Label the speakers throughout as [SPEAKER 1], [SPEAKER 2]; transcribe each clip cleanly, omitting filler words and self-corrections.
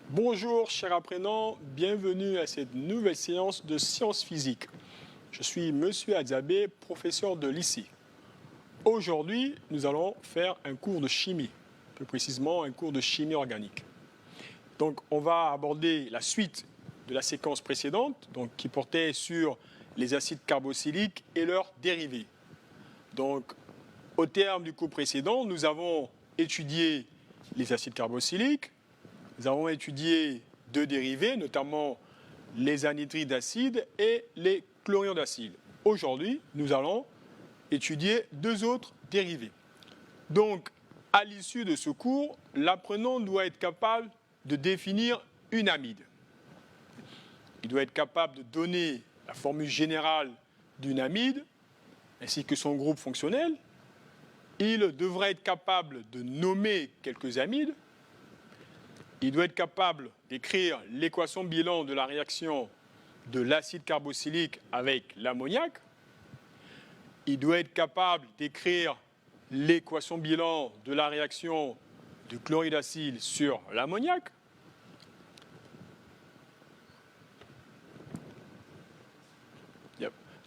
[SPEAKER 1] Bonjour chers apprenants, bienvenue à cette nouvelle séance de sciences physiques. Je suis Monsieur Adzabé, professeur de lycée. Aujourd'hui, nous allons faire un cours de chimie, plus précisément un cours de chimie organique. Donc on va aborder la suite de la séquence précédente, donc, qui portait sur les acides carboxyliques et leurs dérivés. Donc au terme du cours précédent, nous avons étudié les acides carboxyliques. Nous avons étudié deux dérivés, notamment les anhydrides d'acides et les chlorures d'acide. Aujourd'hui, nous allons étudier deux autres dérivés. Donc, à l'issue de ce cours, l'apprenant doit être capable de définir une amide. Il doit être capable de donner la formule générale d'une amide, ainsi que son groupe fonctionnel. Il devrait être capable de nommer quelques amides. Il doit être capable d'écrire l'équation bilan de la réaction de l'acide carboxylique avec l'ammoniac. Il doit être capable d'écrire l'équation bilan de la réaction du chlorure d'acide sur l'ammoniac.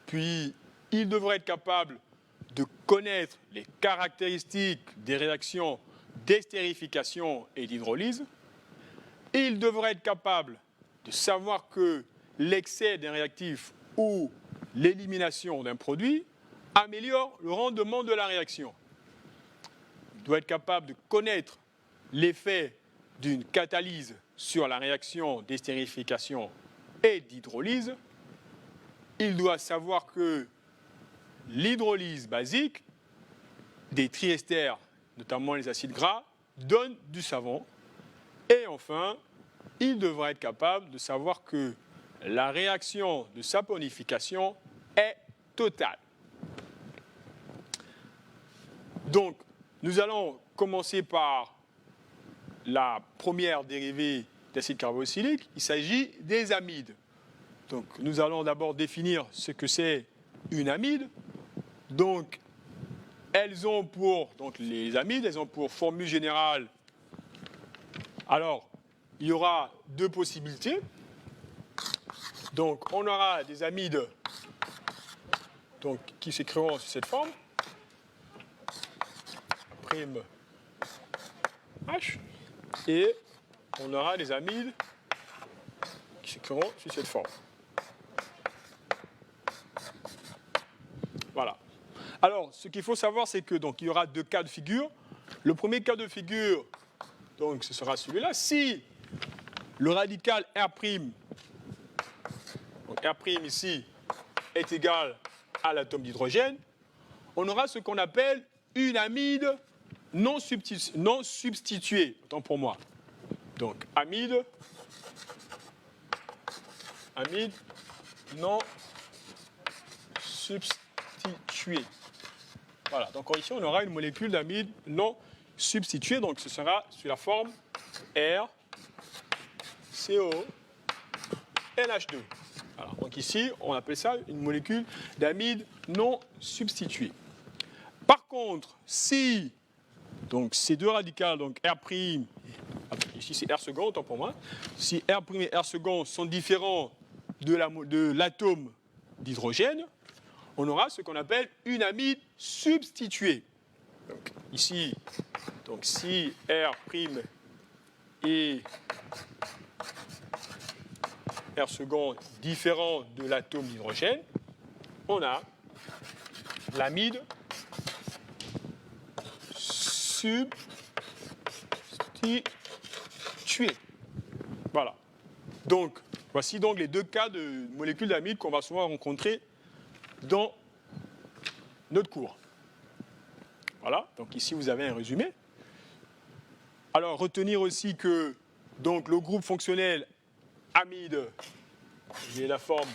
[SPEAKER 1] Puis, il devrait être capable de connaître les caractéristiques des réactions d'estérification et d'hydrolyse. Et il devrait être capable de savoir que l'excès d'un réactif ou l'élimination d'un produit améliore le rendement de la réaction. Il doit être capable de connaître l'effet d'une catalyse sur la réaction d'estérification et d'hydrolyse. Il doit savoir que l'hydrolyse basique des triesters, notamment les acides gras, donne du savon. Et enfin, il devra être capable de savoir que la réaction de saponification est totale. Donc, nous allons commencer par la première dérivée d'acide carboxylique. Il s'agit des amides. Donc, nous allons d'abord définir ce que c'est une amide. Donc, les amides, elles ont pour formule générale. Alors, il y aura deux possibilités. Donc, on aura des amides qui s'écriront sous cette forme. Prime H. Et on aura des amides qui s'écriront sous cette forme. Voilà. Alors, ce qu'il faut savoir, c'est que il y aura deux cas de figure. Le premier cas de figure, donc, ce sera celui-là. Si le radical R', donc R' ici, est égal à l'atome d'hydrogène, on aura ce qu'on appelle une amide non substituée. Autant pour moi. Donc, amide non substituée. Voilà. Donc, ici, on aura une molécule d'amide non substituée. Donc, ce sera sous la forme R, CO, NH2. Alors, donc ici, on appelle ça une molécule d'amide non substituée. Par contre, si ces deux radicales, donc R', ici c'est R second, autant pour moi, si R' et R second sont différents de l'atome d'hydrogène, on aura ce qu'on appelle une amide substituée. Donc ici, si R' et R second différent de l'atome d'hydrogène, on a l'amide substituer. Voilà. Donc, voici donc les deux cas de molécules d'amide qu'on va souvent rencontrer dans notre cours. Voilà, donc ici vous avez un résumé. Alors, retenir aussi que donc, le groupe fonctionnel amide, j'ai la forme,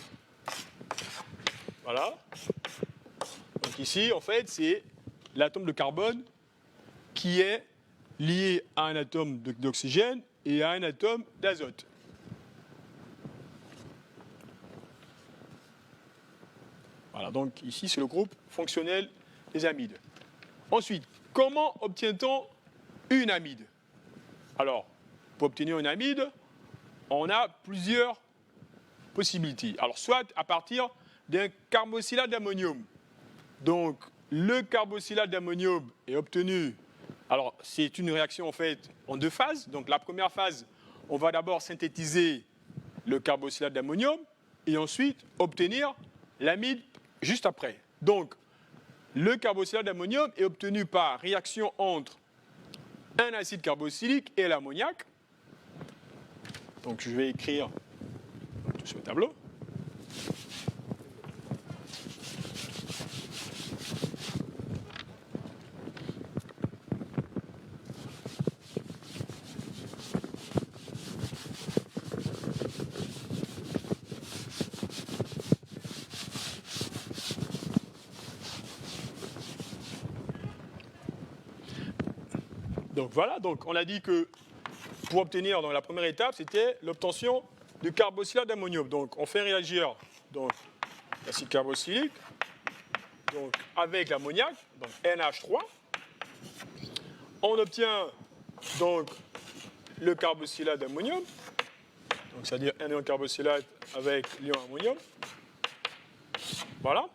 [SPEAKER 1] voilà. Donc ici, en fait, c'est l'atome de carbone qui est lié à un atome d'oxygène et à un atome d'azote. Voilà, donc ici, c'est le groupe fonctionnel des amides. Ensuite, comment obtient-on une amide? Alors, pour obtenir une amide, on a plusieurs possibilités. Alors, soit à partir d'un carboxylate d'ammonium. Donc, le carboxylate d'ammonium est obtenu. Alors, c'est une réaction en fait en deux phases. Donc, la première phase, on va d'abord synthétiser le carboxylate d'ammonium et ensuite obtenir l'amide juste après. Donc, le carboxylate d'ammonium est obtenu par réaction entre un acide carboxylique et l'ammoniac. Donc, je vais écrire tout sur le tableau. Donc voilà, donc on a dit que pour obtenir dans la première étape, c'était l'obtention du carboxylate d'ammonium. Donc on fait réagir l'acide carboxylique avec l'ammoniac, donc NH3. On obtient donc le carboxylate d'ammonium, donc c'est-à-dire un ion carboxylate avec l'ion ammonium. Voilà.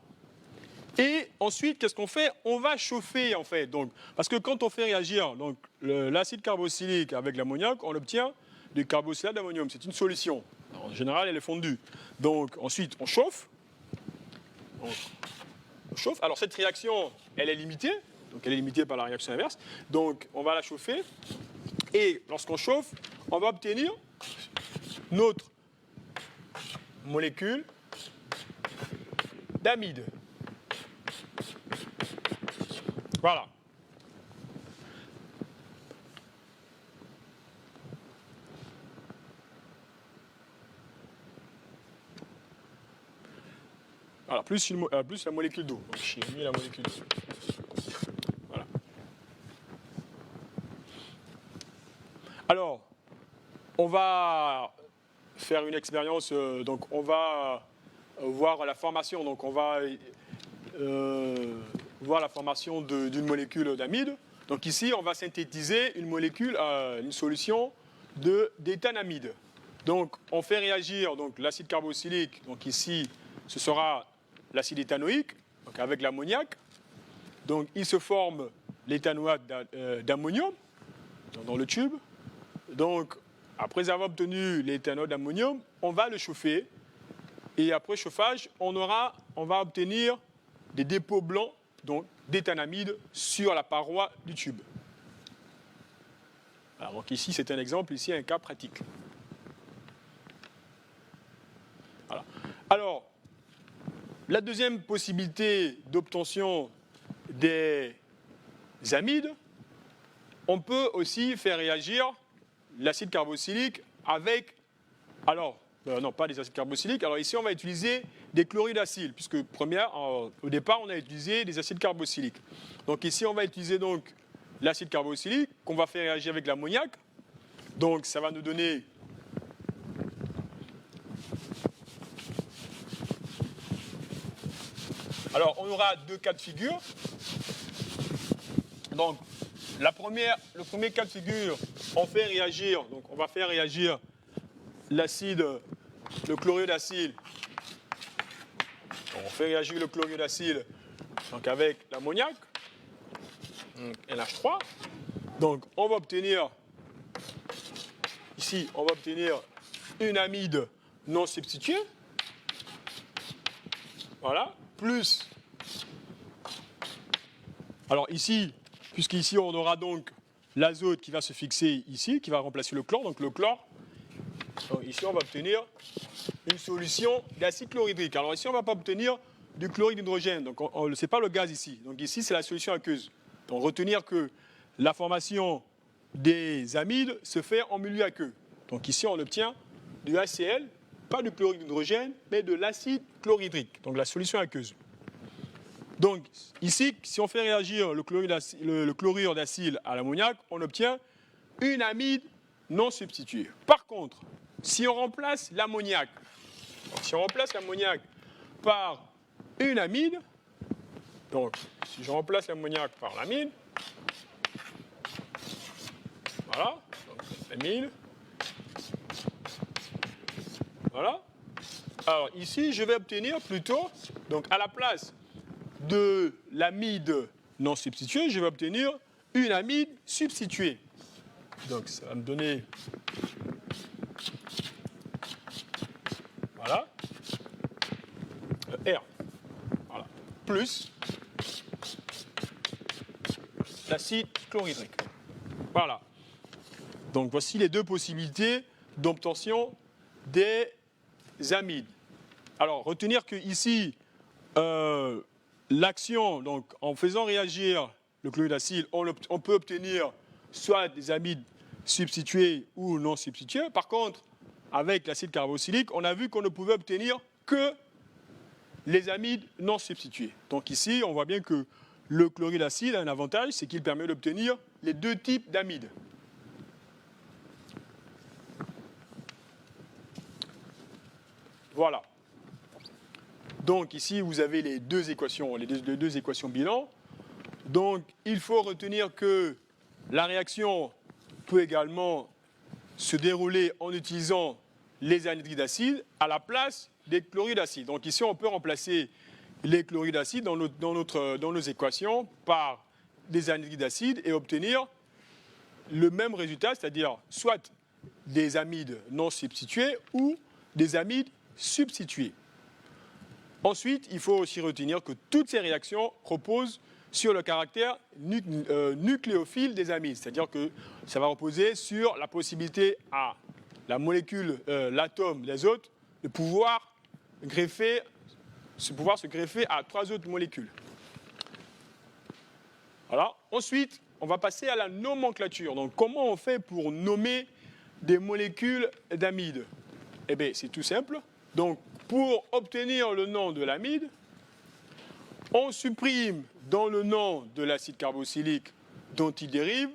[SPEAKER 1] Et ensuite, qu'est-ce qu'on fait? On va chauffer, en fait. Donc, parce que quand on fait réagir l'acide carboxylique avec l'ammoniac, on obtient du carboxylate d'ammonium. C'est une solution. En général, elle est fondue. Donc, ensuite, on chauffe. Alors, cette réaction, elle est limitée. Donc, elle est limitée par la réaction inverse. Donc, on va la chauffer. Et lorsqu'on chauffe, on va obtenir notre molécule d'amide. Voilà. Alors, plus la molécule d'eau. Donc, j'ai mis la molécule d'eau. Voilà. Alors, on va faire une expérience. Donc, on va voir la formation. Donc, on va voir la formation d'une molécule d'amide. Donc ici, on va synthétiser une molécule, une solution d'éthanamide. Donc on fait réagir l'acide carboxylique. Donc ici, ce sera l'acide éthanoïque, donc avec l'ammoniac. Donc il se forme l'éthanoate d'ammonium dans le tube. Donc après avoir obtenu l'éthanoate d'ammonium, on va le chauffer. Et après chauffage, on va obtenir des dépôts blancs d'éthanamide sur la paroi du tube. Alors, donc ici, c'est un exemple, ici un cas pratique. Voilà. Alors, la deuxième possibilité d'obtention des amides, on peut aussi faire réagir l'acide carboxylique avec, non, pas des acides carboxyliques. Alors ici, on va utiliser des chlorides d'acyle, puisque au départ, on a utilisé des acides carboxyliques. Donc ici, on va utiliser l'acide carboxylique qu'on va faire réagir avec l'ammoniac. Donc ça va nous donner alors on aura deux cas de figure. Donc le premier cas de figure, on fait réagir, donc on va faire réagir le chlorure d'acyle. On fait réagir le chlorure d'acyle avec l'ammoniac, NH3. Donc on va obtenir ici, une amide non substituée. Voilà, plus. Alors ici, puisqu'ici on aura donc l'azote qui va se fixer ici, qui va remplacer le chlore. Donc le chlore, donc ici on va obtenir une solution d'acide chlorhydrique. Alors ici on ne va pas obtenir du chlorure d'hydrogène, donc ce n'est pas le gaz ici. Donc ici c'est la solution aqueuse. Donc retenir que la formation des amides se fait en milieu aqueux. Donc ici on obtient du HCl, pas du chlorure d'hydrogène, mais de l'acide chlorhydrique, donc la solution aqueuse. Donc ici, si on fait réagir le chlorure d'acyle à l'ammoniac, on obtient une amide non substituée. Par contre, si on remplace l'ammoniac, par une amide, donc si je remplace l'ammoniac par l'amide, voilà, donc l'amide, voilà. Alors ici, je vais obtenir plutôt, donc à la place de l'amide non substituée, je vais obtenir une amide substituée. Donc ça va me donner, voilà, R, voilà, plus l'acide chlorhydrique. Voilà. Donc voici les deux possibilités d'obtention des amides. Alors retenir que ici, l'action, donc en faisant réagir le chlorure d'acyle, on peut obtenir soit des amides substituées ou non substituées. Par contre, avec l'acide carboxylique, on a vu qu'on ne pouvait obtenir que les amides non substituées. Donc ici, on voit bien que le chlorure d'acyle a un avantage, c'est qu'il permet d'obtenir les deux types d'amides. Voilà. Donc ici, vous avez les deux équations bilan. Donc il faut retenir que la réaction peut également se dérouler en utilisant les anhydrides d'acide à la place des chlorures d'acide. Donc ici, on peut remplacer les chlorures d'acide dans nos équations par des anhydrides d'acide et obtenir le même résultat, c'est-à-dire soit des amides non substitués ou des amides substitués. Ensuite, il faut aussi retenir que toutes ces réactions reposent sur le caractère nucléophile des amides, c'est-à-dire que ça va reposer sur la possibilité à la molécule, l'atome d'azote, de pouvoir se greffer à trois autres molécules. Voilà. Ensuite, on va passer à la nomenclature. Donc, comment on fait pour nommer des molécules d'amide? Eh bien, c'est tout simple. Donc, pour obtenir le nom de l'amide, on supprime dans le nom de l'acide carboxylique dont il dérive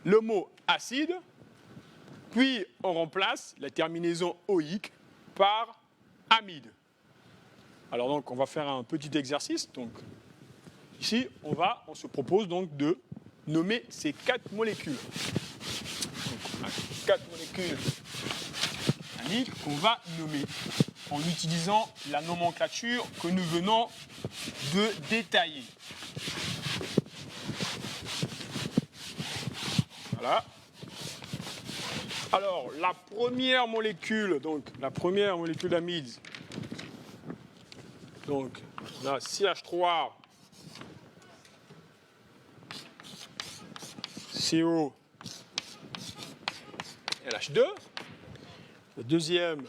[SPEAKER 1] le mot acide, puis on remplace la terminaison oïque par amide. Alors donc, on va faire un petit exercice. Donc, ici, on se propose donc de nommer ces quatre molécules. Donc, on a quatre molécules d'amide qu'on va nommer en utilisant la nomenclature que nous venons de détailler. Voilà. Alors, la première molécule d'amide, donc on a CH3, CO, LH2. Le deuxième,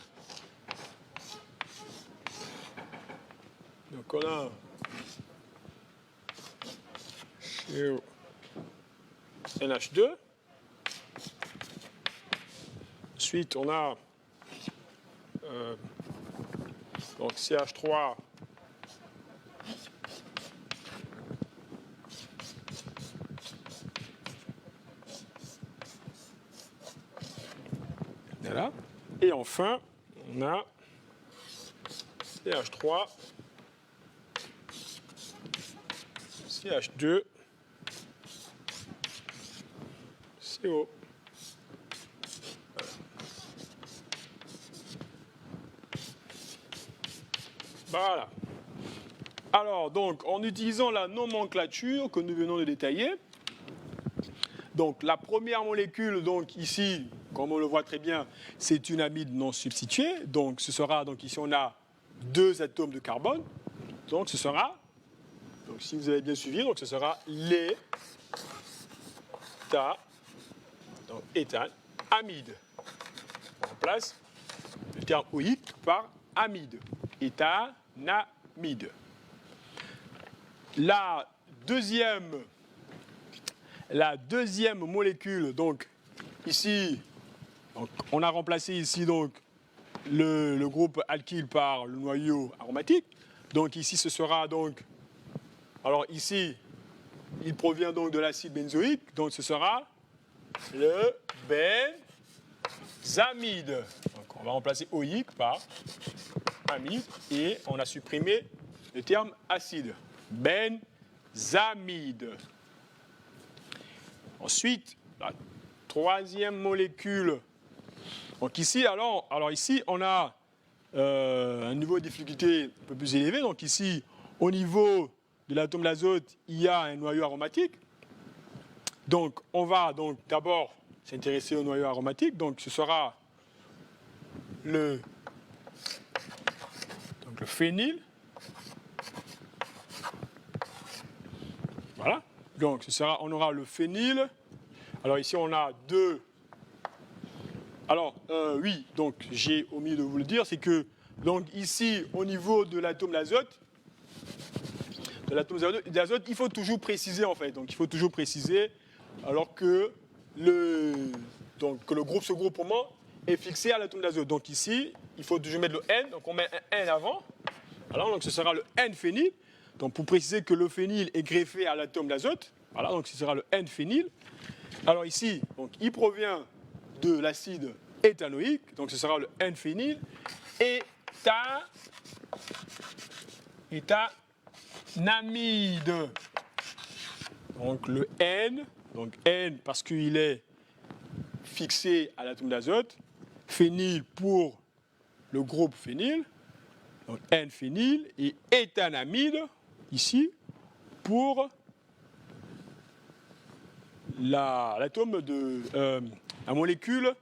[SPEAKER 1] donc on a CO, NH2. Ensuite, on a donc CH3, voilà. Et enfin, on a CH3, CH2, CO. Voilà. Alors, donc, en utilisant la nomenclature que nous venons de détailler, donc la première molécule, donc ici, comme on le voit très bien, c'est une amide non substituée. Donc, ce sera, donc ici, on a deux atomes de carbone. Donc, ce sera, donc si vous avez bien suivi, donc ce sera les donc éthanamide. On remplace le terme oïque par amide. Éthanamide. La deuxième molécule, donc ici, donc, on a remplacé ici donc le groupe alkyle par le noyau aromatique. Donc ici ce sera donc, alors ici il provient donc de l'acide benzoïque, donc ce sera le benzamide. Donc on va remplacer oïque par amide et on a supprimé le terme acide. Benzamide. Ensuite, la troisième molécule. Donc ici, alors ici, on a un niveau de difficulté un peu plus élevé. Donc ici, au niveau de l'atome d'azote, il y a un noyau aromatique. Donc on va donc d'abord s'intéresser au noyau aromatique. Donc ce sera le phényl. Voilà. Donc on aura le phényl. Alors ici on a deux. Alors oui, donc j'ai omis de vous le dire, c'est que donc ici au niveau de l'atome d'azote, il faut toujours préciser en fait. Donc il faut toujours préciser alors que le groupe, ce groupement est fixé à l'atome d'azote. Donc ici, il faut toujours mettre le N, donc on met un N avant. Alors donc ce sera le N-phényl. Donc pour préciser que le phényl est greffé à l'atome d'azote, voilà, donc ce sera le N-phényl. Alors ici, donc, il provient de l'acide éthanoïque, donc ce sera le N-phényl. Éthanamide. Donc le N, parce qu'il est fixé à l'atome d'azote, phényl pour le groupe phényl, donc N-phényl, et éthanamide, ici, pour la molécule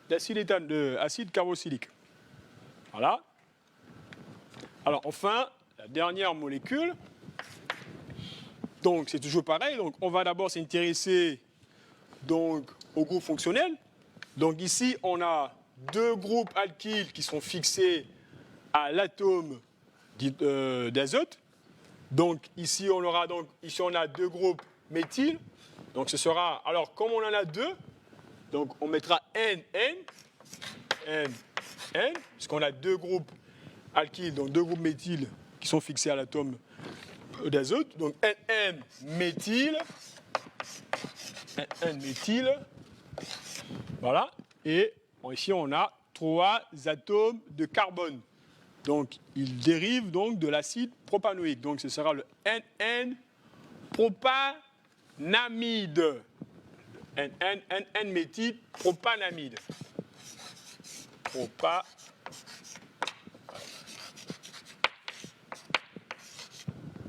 [SPEAKER 1] d'acide carboxylique. Voilà. Alors enfin, la dernière molécule, donc c'est toujours pareil, donc on va d'abord s'intéresser donc au groupe fonctionnel. Donc ici on a deux groupes alkyles qui sont fixés à l'atome d'azote. Donc ici on a deux groupes méthyl. Donc ce sera, alors comme on en a deux, donc on mettra N, puisqu'on a deux groupes alkyles, donc deux groupes méthyl qui sont fixés à l'atome d'azote. Donc NN méthyle, voilà. Et ici on a trois atomes de carbone. Donc ils dérivent donc de l'acide propanoïque. Donc ce sera le NN propanamide. NN méthyle propanamide.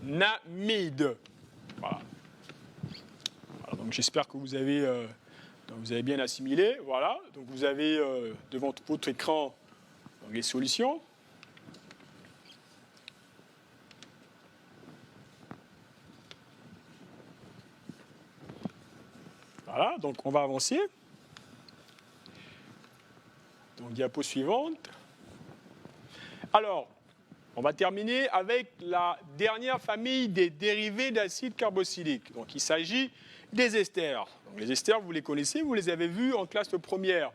[SPEAKER 1] Namide. Voilà. Donc j'espère que vous avez bien assimilé. Voilà. Donc vous avez devant votre écran donc, les solutions. Voilà. Donc on va avancer. Donc diapo suivante. Alors, on va terminer avec la dernière famille des dérivés d'acide carboxylique. Donc il s'agit des esters. Donc, les esters, vous les connaissez, vous les avez vus en classe première.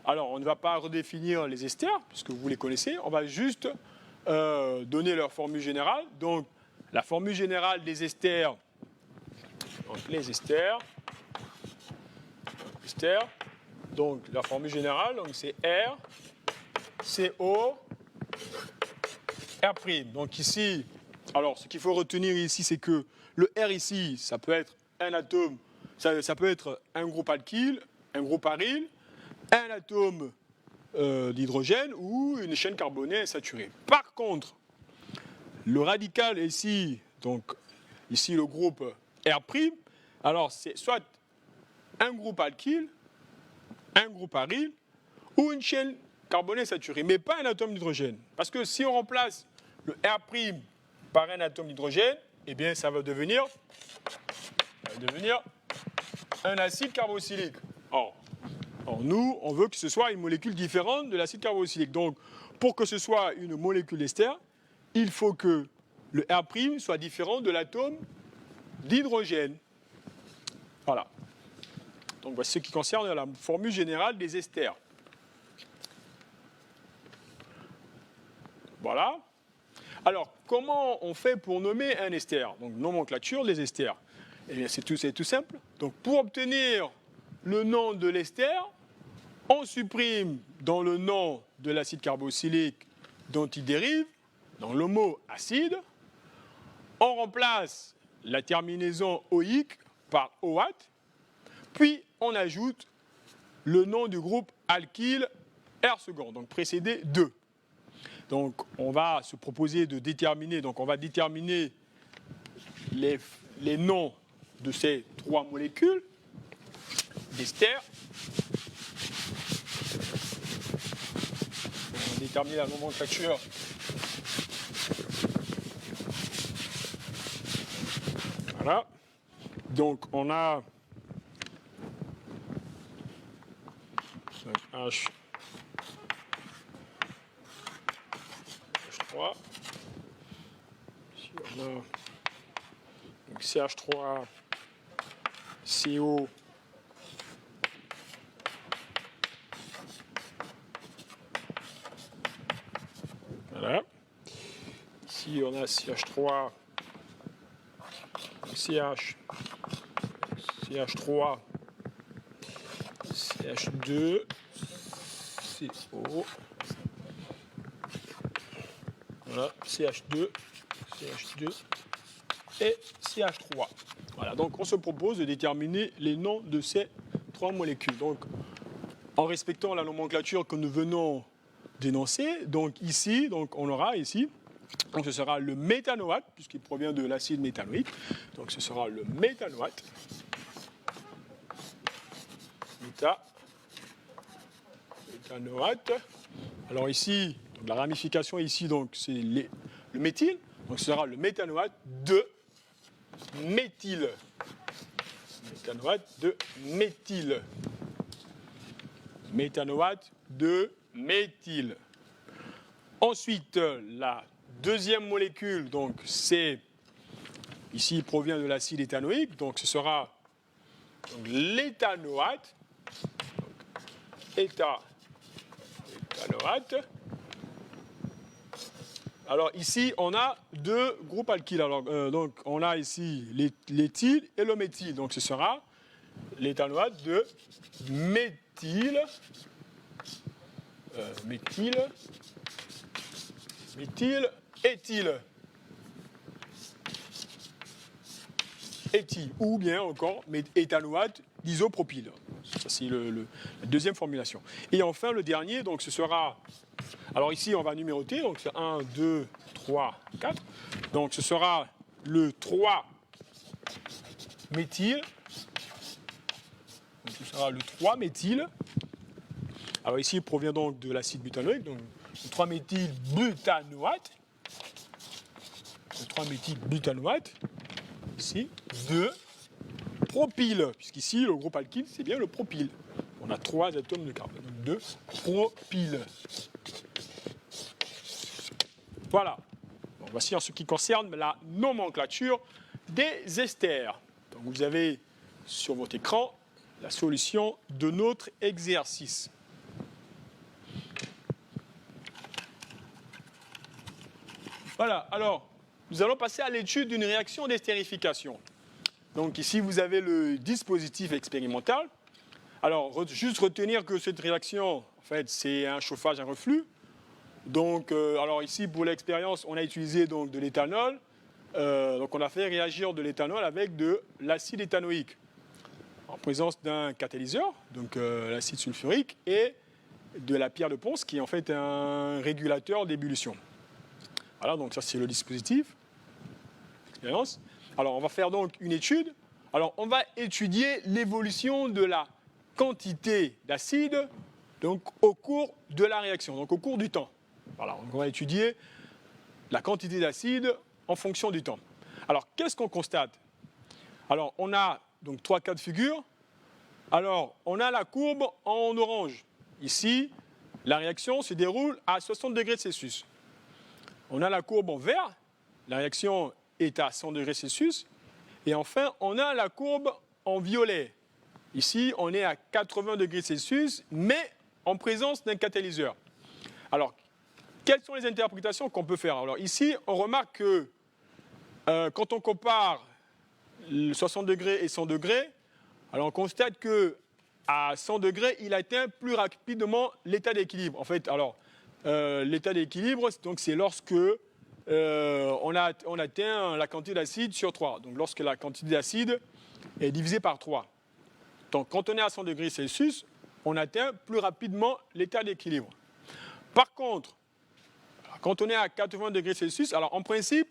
[SPEAKER 1] Alors on ne va pas redéfinir les esters, puisque vous les connaissez, on va juste donner leur formule générale. Donc la formule générale des esters, donc les esters, donc la formule générale, c'est R, CO, R'. Donc ici, alors ce qu'il faut retenir ici, c'est que le R ici, ça peut être un atome, ça peut être un groupe alkyle, un groupe aryl, un atome d'hydrogène ou une chaîne carbonée insaturée. Par contre, le radical ici, donc ici le groupe R', alors c'est soit un groupe alkyle, un groupe aryl ou une chaîne carbonée saturée, mais pas un atome d'hydrogène. Parce que si on remplace le R' par un atome d'hydrogène, eh bien ça va devenir devenir un acide carboxylique. Or, nous, on veut que ce soit une molécule différente de l'acide carboxylique. Donc, pour que ce soit une molécule d'ester, il faut que le R' soit différent de l'atome d'hydrogène. Voilà. Donc, voici ce qui concerne la formule générale des esters. Voilà. Alors, comment on fait pour nommer un ester? Donc, nomenclature des esters. Eh bien, c'est tout simple. Donc, pour obtenir le nom de l'ester, on supprime dans le nom de l'acide carboxylique dont il dérive, dans le mot acide, on remplace la terminaison oïque par OAT, puis on ajoute le nom du groupe alkyle R second, donc précédé de. Donc on va se proposer de déterminer, donc on va déterminer les noms de ces trois molécules d'ester. On va déterminer la nomenclature. Voilà. Donc on a H3. Ici on a donc CH3, CO. Voilà. Ici on a CH3, CH, CH3, CH2, CO. Voilà, CH2, CH2 et CH3. Voilà, donc on se propose de déterminer les noms de ces trois molécules. Donc, en respectant la nomenclature que nous venons d'énoncer, donc ici, donc on aura ici, donc ce sera le méthanoate, puisqu'il provient de l'acide méthanoïque. Donc ce sera le méthanoate. Méthanoate. Alors ici, donc la ramification ici, donc c'est le méthyle. Donc ce sera le méthanoate de méthyle. Méthanoate de méthyle. Méthanoate de méthyle. Ensuite, la deuxième molécule, donc c'est, ici il provient de l'acide éthanoïque, donc ce sera l'éthanoate. Éthanoate. Alors ici, on a deux groupes alkyles. Alors, donc on a ici l'éthyle et le méthyle. Donc ce sera l'éthanoate de méthyle. Méthyle, éthyle. Éthyle, ou bien encore éthanoate d'isopropyle. Ça, c'est la deuxième formulation. Et enfin, le dernier, donc ce sera... Alors ici, on va numéroter, donc c'est 1, 2, 3, 4. Donc ce sera le 3-méthyle. Donc ce sera le 3-méthyle. Alors ici, il provient donc de l'acide butanoïque, donc le 3-méthylbutanoate. Le 3-méthylbutanoate, ici, de propyle, puisqu'ici, le groupe alkyle, c'est bien le propyle. On a 3 atomes de carbone, donc de propyle. Voilà. Donc, voici en ce qui concerne la nomenclature des esters. Donc, vous avez sur votre écran la solution de notre exercice. Voilà, alors, nous allons passer à l'étude d'une réaction d'estérification. Donc ici, vous avez le dispositif expérimental. Alors, juste retenir que cette réaction, en fait, c'est un chauffage à reflux. Donc, alors ici, pour l'expérience, on a utilisé donc, de l'éthanol. Donc, on a fait réagir de l'éthanol avec de l'acide éthanoïque en présence d'un catalyseur, donc l'acide sulfurique, et de la pierre de Ponce, qui est en fait un régulateur d'ébullition. Voilà, donc ça, c'est le dispositif d'expérience. Alors, on va faire donc une étude. Alors, on va étudier l'évolution de la quantité d'acide donc, au cours de la réaction, donc au cours du temps. Voilà, on va étudier la quantité d'acide en fonction du temps. Alors, qu'est-ce qu'on constate? Alors, on a donc 3 cas de figure. Alors, on a la courbe en orange. Ici, la réaction se déroule à 60 degrés Celsius. On a la courbe en vert. La réaction est à 100 degrés Celsius. Et enfin, on a la courbe en violet. Ici, on est à 80 degrés Celsius, mais en présence d'un catalyseur. Alors, quelles sont les interprétations qu'on peut faire? Alors ici, on remarque que quand on compare 60 degrés et 100 degrés, alors on constate qu'à 100 degrés, il atteint plus rapidement l'état d'équilibre. En fait, alors, l'état d'équilibre, c'est lorsque on atteint la quantité d'acide sur 3. Donc lorsque la quantité d'acide est divisée par 3. Donc quand on est à 100 degrés Celsius, on atteint plus rapidement l'état d'équilibre. Par contre, quand on est à 80 degrés Celsius, alors en principe,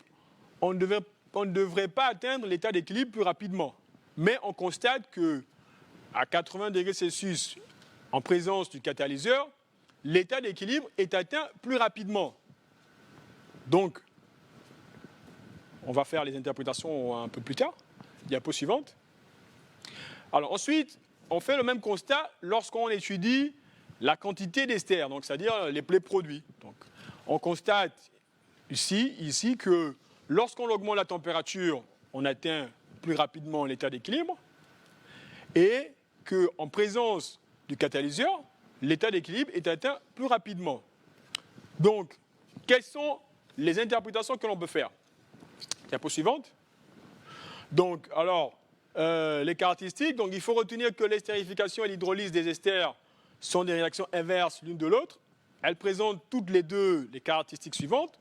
[SPEAKER 1] on ne devrait pas atteindre l'état d'équilibre plus rapidement. Mais on constate qu'à 80 degrés Celsius, en présence du catalyseur, l'état d'équilibre est atteint plus rapidement. Donc, on va faire les interprétations un peu plus tard. Diapo suivante. Alors ensuite, on fait le même constat lorsqu'on étudie la quantité d'ester, donc c'est-à-dire les produits. Donc, on constate ici que lorsqu'on augmente la température, on atteint plus rapidement l'état d'équilibre et qu'en présence du catalyseur, l'état d'équilibre est atteint plus rapidement. Donc, quelles sont les interprétations que l'on peut faire? Diapo suivante. Donc, alors, les caractéristiques, donc il faut retenir que l'estérification et l'hydrolyse des esters sont des réactions inverses l'une de l'autre. Elles présentent toutes les deux les caractéristiques suivantes.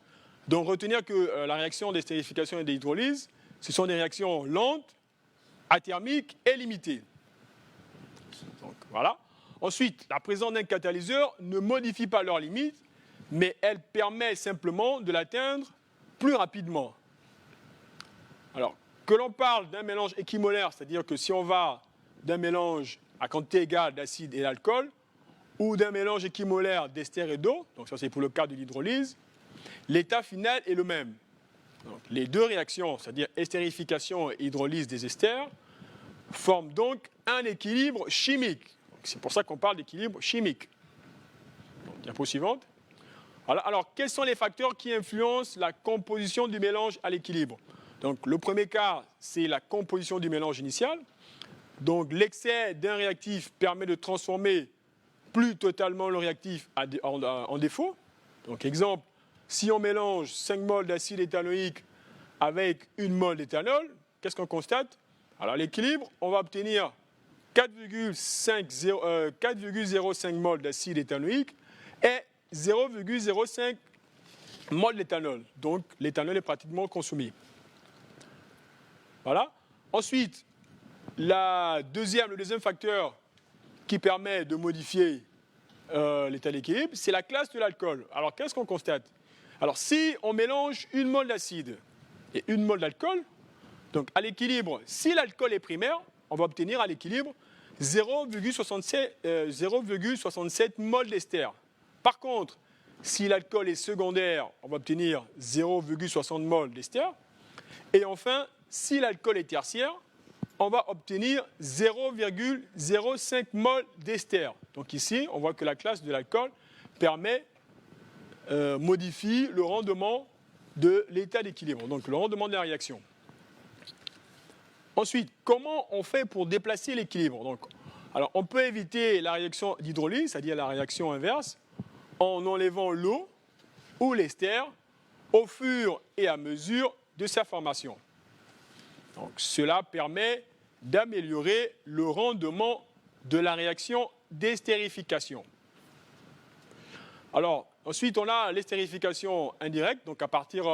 [SPEAKER 1] Donc, retenir que la réaction d'estérification et d'hydrolyse, ce sont des réactions lentes, athermiques et limitées. Donc, voilà. Ensuite, la présence d'un catalyseur ne modifie pas leurs limites, mais elle permet simplement de l'atteindre plus rapidement. Alors, que l'on parle d'un mélange équimolaire, c'est-à-dire que si on va d'un mélange à quantité égale d'acide et d'alcool, ou d'un mélange équimolaire d'ester et d'eau, donc ça c'est pour le cas de l'hydrolyse, l'état final est le même. Donc, les deux réactions, c'est-à-dire estérification et hydrolyse des esters, forment donc un équilibre chimique. C'est pour ça qu'on parle d'équilibre chimique. Donc, diapo suivante. Voilà. Alors, quels sont les facteurs qui influencent la composition du mélange à l'équilibre? Donc, le premier cas, c'est la composition du mélange initial. Donc, l'excès d'un réactif permet de transformer plus totalement le réactif en défaut. Donc, exemple, si on mélange 5 moles d'acide éthanoïque avec 1 mol d'éthanol, qu'est-ce qu'on constate? Alors, à l'équilibre, on va obtenir 4,05 moles d'acide éthanoïque et 0,05 moles d'éthanol. Donc, l'éthanol est pratiquement consommé. Voilà. Ensuite, le deuxième facteur qui permet de modifier l'état d'équilibre, c'est la classe de l'alcool. Alors, qu'est-ce qu'on constate? Alors, si on mélange 1 mol d'acide et 1 mol d'alcool, donc à l'équilibre, si l'alcool est primaire, on va obtenir à l'équilibre 0,67 mol d'ester. Par contre, si l'alcool est secondaire, on va obtenir 0,60 mol d'ester. Et enfin, si l'alcool est tertiaire, on va obtenir 0,05 mol d'ester. Donc ici, on voit que la classe de l'alcool modifie le rendement de l'état d'équilibre, donc le rendement de la réaction. Ensuite, comment on fait pour déplacer l'équilibre? Alors, on peut éviter la réaction d'hydrolyse, c'est-à-dire la réaction inverse, en enlevant l'eau ou l'ester au fur et à mesure de sa formation. Donc, cela permet d'améliorer le rendement de la réaction d'estérification. Alors, ensuite, on a l'estérification indirecte, donc à partir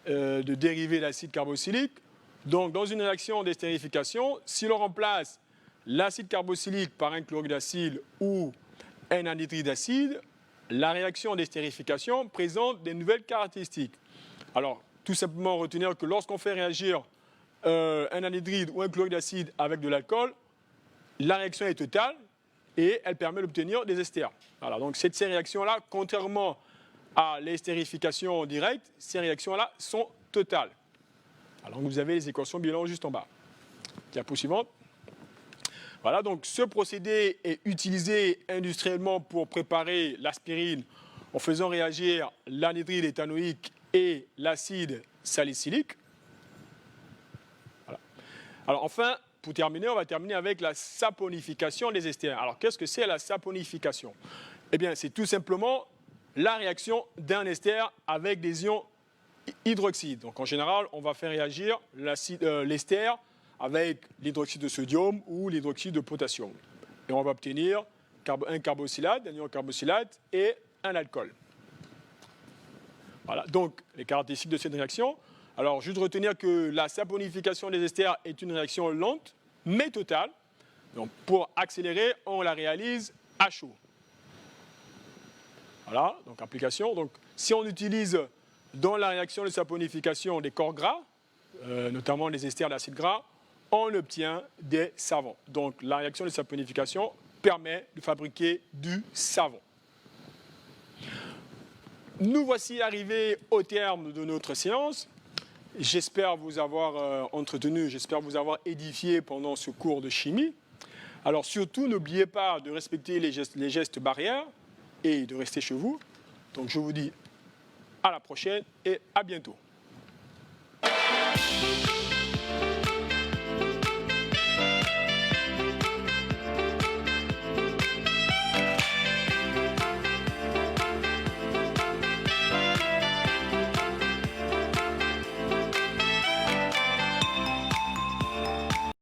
[SPEAKER 1] de dérivés d'acide carboxylique. Donc, dans une réaction d'estérification, si l'on remplace l'acide carboxylique par un chlorure d'acide ou un anhydride d'acide, la réaction d'estérification présente des nouvelles caractéristiques. Alors, tout simplement retenir que lorsqu'on fait réagir un anhydride ou un chlorure d'acide avec de l'alcool, la réaction est totale et elle permet d'obtenir des esters. Voilà, donc ces réactions-là, contrairement à l'estérification directe, ces réactions-là sont totales. Alors vous avez les équations bilan juste en bas. Diapo suivante. Voilà, donc ce procédé est utilisé industriellement pour préparer l'aspirine en faisant réagir l'anhydride éthanoïque et l'acide salicylique. Voilà. Alors enfin, pour terminer, on va terminer avec la saponification des esters. Alors qu'est-ce que c'est la saponification? Eh bien, c'est tout simplement la réaction d'un ester avec des ions hydroxyde. Donc en général, on va faire réagir l'ester avec l'hydroxyde de sodium ou l'hydroxyde de potassium. Et on va obtenir un carboxylate, un ion carboxylate et un alcool. Voilà, donc les caractéristiques de cette réaction. Alors, juste retenir que la saponification des esters est une réaction lente, mais totale. Donc, pour accélérer, on la réalise à chaud. Voilà, donc application. Donc, si on utilise dans la réaction de saponification des corps gras, notamment les esters d'acide gras, on obtient des savons. Donc la réaction de saponification permet de fabriquer du savon. Nous voici arrivés au terme de notre séance. J'espère vous avoir entretenu, j'espère vous avoir édifié pendant ce cours de chimie. Alors surtout, n'oubliez pas de respecter les gestes barrières et de rester chez vous. Donc je vous dis à la prochaine et à bientôt.